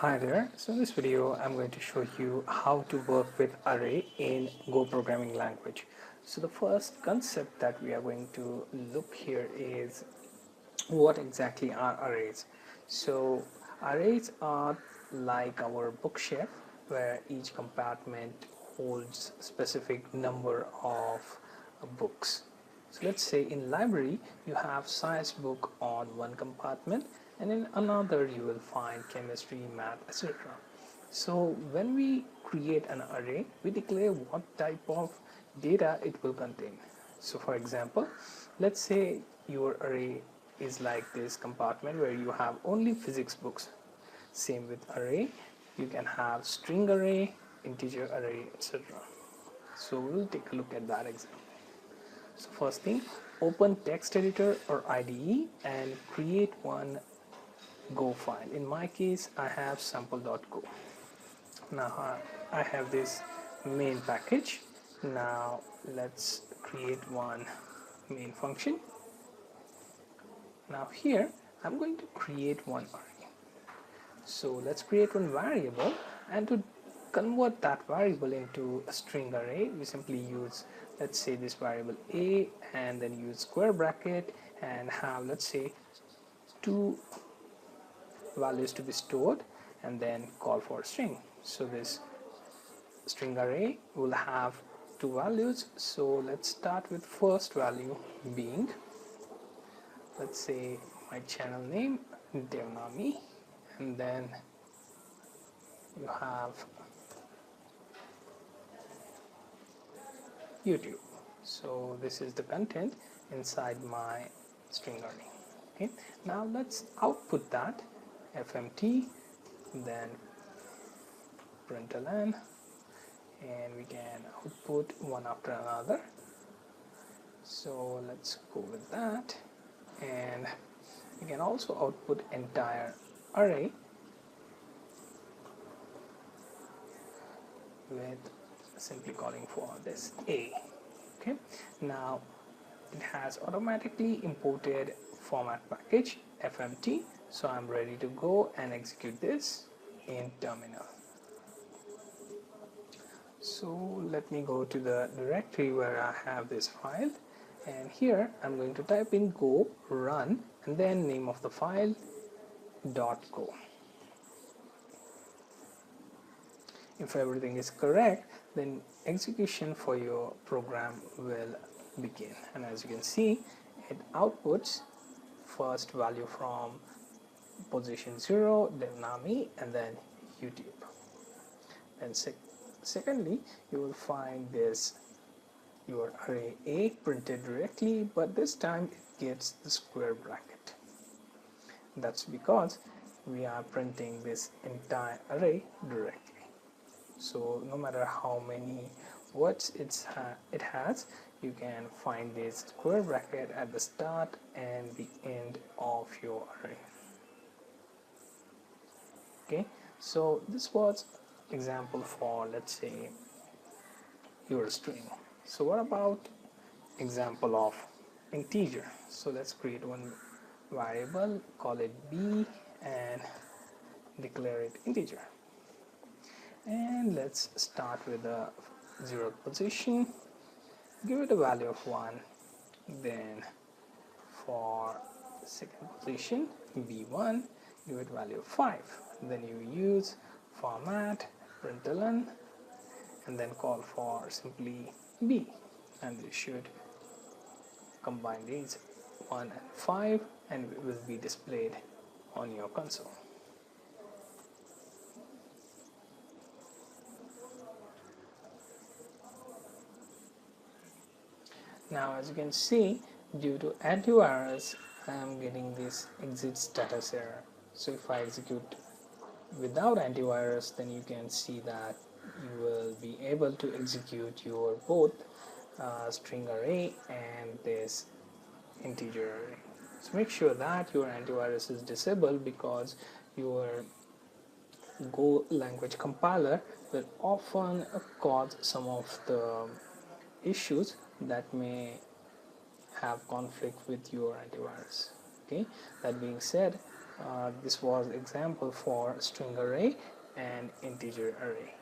Hi there. So in this video, I'm going to show you how to work with array in Go programming language. So the first concept that we are going to look here is what exactly are arrays. So arrays are like our bookshelf where each compartment holds specific number of books. So let's say in library you have science book on one compartment and in another you will find chemistry, math, etc. So when we create an array, we declare what type of data it will contain. So for example, let's say your array is like this compartment where you have only physics books. Same with array, you can have string array, integer array, etc. So we'll take a look at that example. So first thing, open text editor or IDE and create one Go file. In my case, I have sample.go. Now I have this main package. Now let's create one main function. Now here I'm going to create one array. So let's create one variable, and to convert that variable into a string array, we simply use, let's say, this variable a, and then use square bracket and have, let's say, two values to be stored and then call for a string. So this string array will have two values. So let's start with first value being, let's say, my channel name Devnami, and then you have YouTube. So this is the content inside my string array. Okay, now let's output that fmt, then println, and we can output one after another. So let's go with that, and we can also output entire array with simply calling for this a. Okay, now it has automatically imported format package fmt, so I'm ready to go and execute this in terminal. So let me go to the directory where I have this file, and here I'm going to type in go run and then name of the file .go. If everything is correct, then execution for your program will begin, and as you can see, it outputs first value from position 0 Devnami and then YouTube. And secondly, you will find this your array A printed directly, but this time it gets the square bracket. That's because we are printing this entire array directly. So no matter how many words it has, you can find this square bracket at the start and the end of your array. Okay, so this was example for, let's say, your string. So what about example of integer? So let's create one variable, call it b, and declare it integer. And let's start with the 0th position, give it a value of 1, then for second position b1, give it value of 5, then you use format println and then call for simply b, and you should combine these 1 and 5 and it will be displayed on your console. Now as you can see, due to antivirus, I am getting this exit status error. So if I execute without antivirus, then you can see that you will be able to execute your both string array and this integer array. So make sure that your antivirus is disabled, because your Go language compiler will often cause some of the issues that may have conflict with your antivirus. Okay, that being said, This was example for string array and integer array.